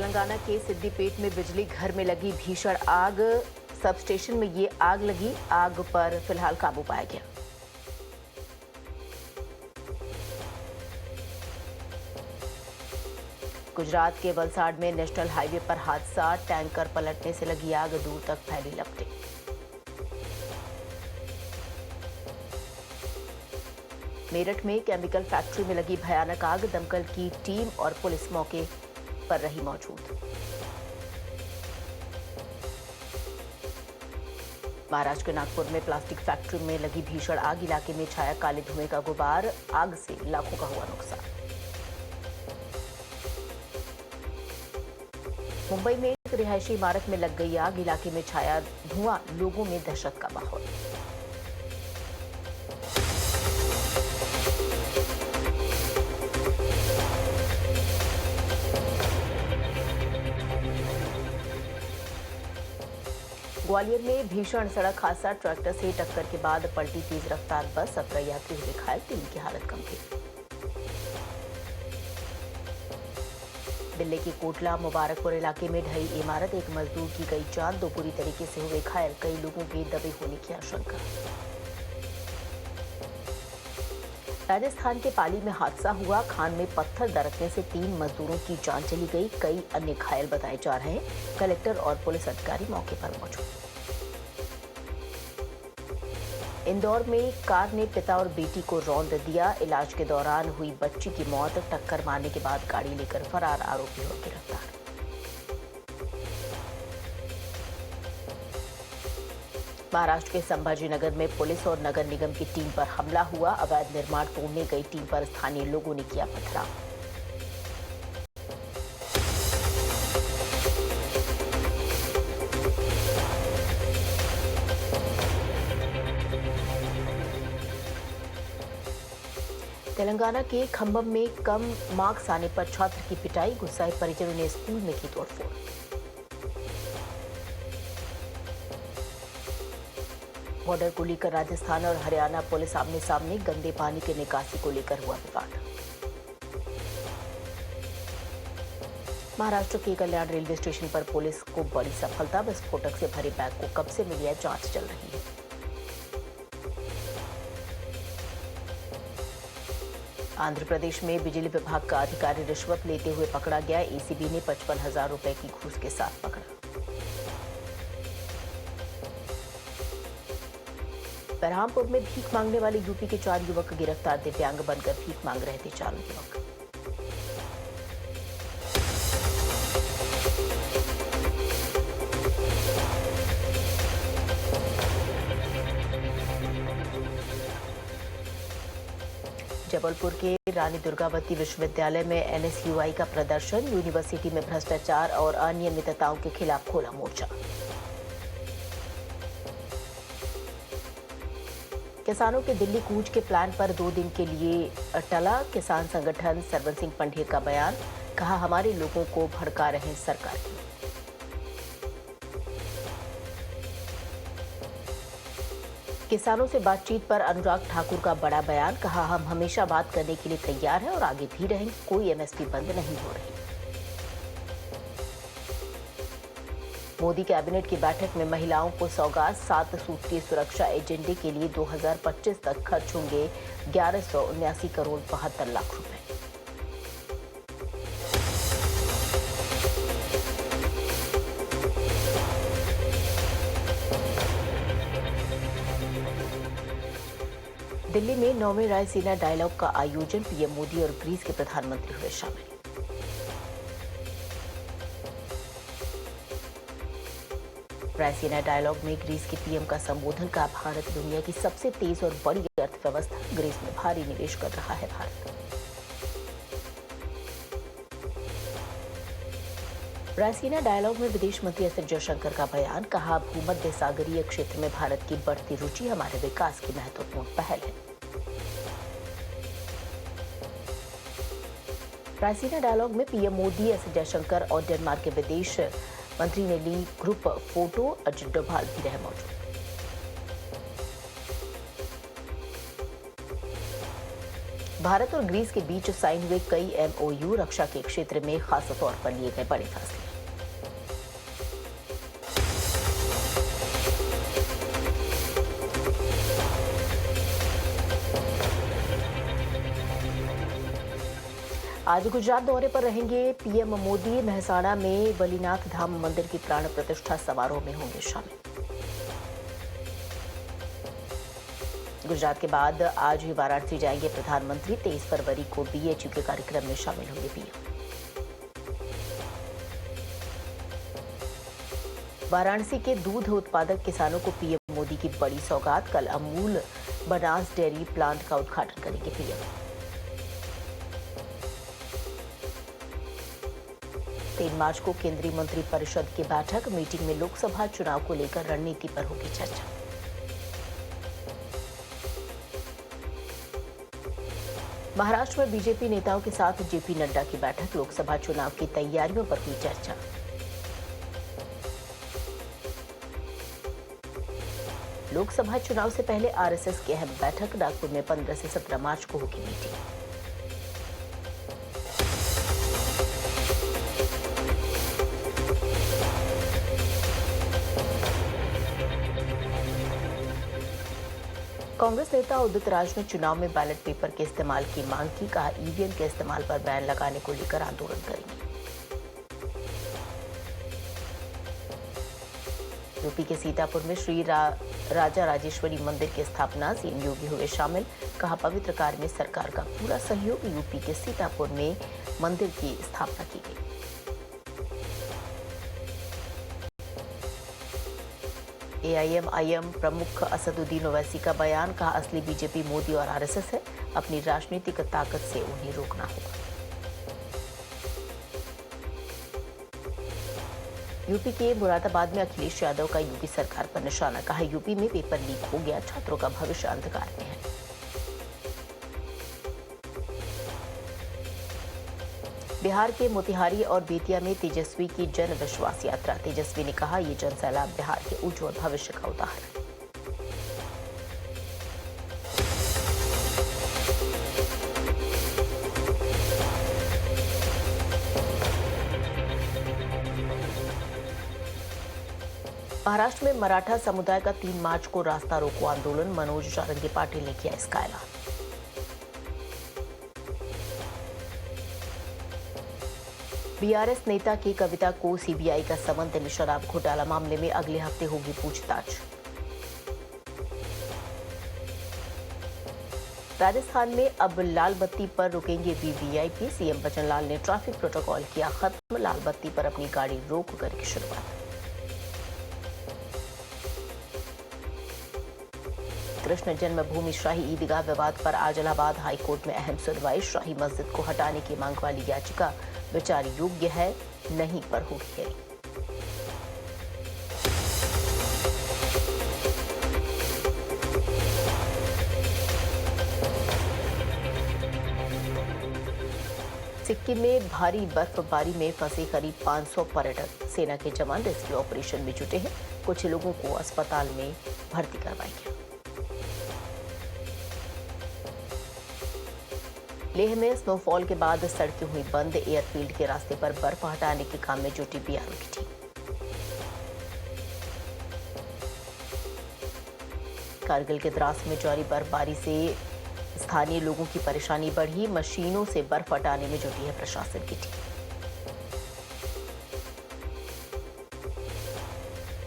तेलंगाना के सिद्दीपेट में बिजली घर में लगी भीषण आग। सब स्टेशन में ये आग लगी। आग पर फिलहाल काबू पाया गया। गुजरात के वलसाड़ में नेशनल हाईवे पर हादसा। टैंकर पलटने से लगी आग, दूर तक फैली लपटें। मेरठ में केमिकल फैक्ट्री में लगी भयानक आग। दमकल की टीम और पुलिस मौके पर रही मौजूद। महाराष्ट्र के नागपुर में प्लास्टिक फैक्ट्री में लगी भीषण आग। इलाके में छाया काले धुएं का गुबार। आग से लाखों का हुआ नुकसान। मुंबई में एक रिहायशी इमारत में लग गई आग। इलाके में छाया धुआं, लोगों में दहशत का माहौल। ग्वालियर में भीषण सड़क हादसा। ट्रैक्टर से टक्कर के बाद पलटी तेज रफ्तार बस। 17 यात्री हुए घायल, 3 की हालत गंभीर। दिल्ली के कोटला मुबारकपुर इलाके में ढही इमारत। एक मजदूर की गई जान, 2 बुरी तरीके से हुए घायल। कई लोगों के दबे होने की आशंका। राजस्थान के पाली में हादसा हुआ। खान में पत्थर दरकने से 3 मजदूरों की जान चली गई। कई अन्य घायल बताए जा रहे हैं। कलेक्टर और पुलिस अधिकारी मौके पर मौजूद। इंदौर में कार ने पिता और बेटी को रौंद दिया। इलाज के दौरान हुई बच्ची की मौत। टक्कर मारने के बाद गाड़ी लेकर फरार आरोपी हो गिरफ्तार। महाराष्ट्र के संभाजीनगर में पुलिस और नगर निगम की टीम पर हमला हुआ। अवैध निर्माण तोड़ने गई टीम पर स्थानीय लोगों ने किया पथराव। तेलंगाना के खम्बम में कम मार्क्स आने पर छात्र की पिटाई। गुस्साए परिजनों ने स्कूल में की तोड़फोड़। बॉर्डर को लेकर राजस्थान और हरियाणा पुलिस आमने सामने। गंदे पानी के निकासी को लेकर हुआ विवाद। महाराष्ट्र के कल्याण रेलवे स्टेशन पर पुलिस को बड़ी सफलता। विस्फोटक से भरे बैग को कब से मिली है, जांच चल रही है। आंध्र प्रदेश में बिजली विभाग का अधिकारी रिश्वत लेते हुए पकड़ा गया। एसीबी ने 55,000 रुपए की घूस के साथ पकड़ा। बरहामपुर में भीख मांगने वाले यूपी के 4 युवक गिरफ्तार। दिव्यांग बनकर भीख मांग रहे थे 4 युवक। जबलपुर के रानी दुर्गावती विश्वविद्यालय में एनएसयूआई का प्रदर्शन। यूनिवर्सिटी में भ्रष्टाचार और अनियमितताओं के खिलाफ खोला मोर्चा। किसानों के दिल्ली कूच के प्लान पर 2 दिन के लिए टला। किसान संगठन सरवन सिंह पंढेर का बयान। कहा, हमारे लोगों को भड़का रहे सरकार के। किसानों से बातचीत पर अनुराग ठाकुर का बड़ा बयान। कहा, हम हमेशा बात करने के लिए तैयार हैं और आगे भी रहेंगे। कोई एमएसपी बंद नहीं हो रही। मोदी कैबिनेट की बैठक में महिलाओं को सौगात। 7 सूत्रीय सुरक्षा एजेंडे के लिए 2025 तक खर्च होंगे 1179 करोड़ 72 लाख रुपए। दिल्ली में 9वें रायसीना डायलॉग का आयोजन। पीएम मोदी और ग्रीस के प्रधानमंत्री हुए शामिल। रायसीना डायलॉग में ग्रीस के पीएम का संबोधन। का भारत दुनिया की सबसे तेज और बड़ी अर्थव्यवस्था। ग्रीस में भारी निवेश कर रहा है भारत। रायसीना डायलॉग में विदेश मंत्री एस जयशंकर का बयान। कहा, भूमध्य सागरीय क्षेत्र में भारत की बढ़ती रुचि हमारे विकास की महत्वपूर्ण पहल है। रायसीना डायलॉग में पीएम मोदी, एस जयशंकर और डेनमार्क के विदेश मंत्री ने ली ग्रुप फोटो। अजित डोभाल भी रहे मौजूद। भारत और ग्रीस के बीच साइन हुए कई एमओयू, रक्षा के क्षेत्र में खास तौर पर लिए गए बड़े फैसले। आज गुजरात दौरे पर रहेंगे पीएम मोदी। मेहसाणा में बलिनाथ धाम मंदिर की प्राण प्रतिष्ठा समारोह में होंगे शामिल। गुजरात के बाद आज ही वाराणसी जाएंगे प्रधानमंत्री। 23 फरवरी को बीएचयू के कार्यक्रम में शामिल होंगे पीएम। वाराणसी के दूध उत्पादक किसानों को पीएम मोदी की बड़ी सौगात। कल अमूल बनास डेयरी प्लांट का उद्घाटन करेंगे पीएम। 3 मार्च को केंद्रीय मंत्रिपरिषद की बैठक। मीटिंग में लोकसभा चुनाव को लेकर रणनीति पर होगी चर्चा। महाराष्ट्र में बीजेपी नेताओं के साथ जेपी नड्डा की बैठक। लोकसभा चुनाव की तैयारियों पर हुई चर्चा। लोकसभा चुनाव से पहले आरएसएस की अहम बैठक। नागपुर में 15 से 17 मार्च को होगी मीटिंग। कांग्रेस नेता उदित राज ने चुनाव में बैलेट पेपर के इस्तेमाल की मांग की। कहा, ईवीएम के इस्तेमाल पर बैन लगाने को लेकर आंदोलन करेंगे। यूपी के सीतापुर में श्री राजा राजेश्वरी मंदिर की स्थापना। सीएम योगी हुए शामिल। कहा, पवित्र कार्य में सरकार का पूरा सहयोग। यूपी के सीतापुर में मंदिर की स्थापना की गई। एआईएमआईएम प्रमुख असदुद्दीन ओवैसी का बयान। कहा, असली बीजेपी मोदी और आरएसएस है। अपनी राजनीतिक ताकत से उन्हें रोकना होगा। यूपी के मुरादाबाद में अखिलेश यादव का यूपी सरकार पर निशाना। कहा, यूपी में पेपर लीक हो गया, छात्रों का भविष्य अंधकार में है। बिहार के मोतिहारी और बेतिया में तेजस्वी की जन विश्वास यात्रा। तेजस्वी ने कहा, ये जन सैलाब बिहार के उज्जवल भविष्य का उदाहरण। महाराष्ट्र में मराठा समुदाय का 3 मार्च को रास्ता रोको आंदोलन। मनोज जारंगी पाटिल ने किया इसका ऐलान। बीआरएस नेता की कविता को सीबीआई का समन। दिल्ली शराब घोटाला मामले में अगले हफ्ते होगी पूछताछ। राजस्थान में अब लाल बत्ती पर रुकेंगे वीवीआईपी। सीएम बचनलाल ने ट्रैफिक प्रोटोकॉल किया खत्म। लाल बत्ती पर अपनी गाड़ी रोक कर की शुरुआत। कृष्ण जन्मभूमि शाही ईदगाह विवाद पर आज इलाहाबाद हाईकोर्ट में अहम सुनवाई। शाही मस्जिद को हटाने की मांग वाली याचिका विचार योग्य है, नहीं पर होगी हेयरिंग। सिक्किम में भारी बर्फबारी में फंसे करीब 500 पर्यटक। सेना के जवान रेस्क्यू ऑपरेशन में जुटे हैं। कुछ लोगों को अस्पताल में भर्ती करवाया गया। लेह में स्नोफॉल के बाद सड़कें हुई बंद। एयरफील्ड के रास्ते पर बर्फ हटाने के काम में जुटी बीआरओ की टीम। कारगिल के द्रास में जारी बर्फबारी से स्थानीय लोगों की परेशानी बढ़ी। मशीनों से बर्फ हटाने में जुटी है प्रशासन की टीम।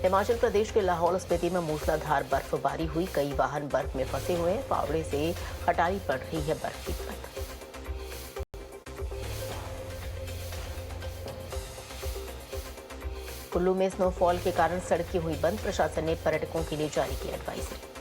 हिमाचल प्रदेश के लाहौल स्पीति में मूसलाधार बर्फबारी हुई। कई वाहन बर्फ में फंसे हुए हैं। फावड़े से हटानी पड़ रही है बर्फ की परत। कुल्लू में स्नोफॉल के कारण सड़कें हुई बंद। प्रशासन ने पर्यटकों के लिए जारी की एडवाइजरी।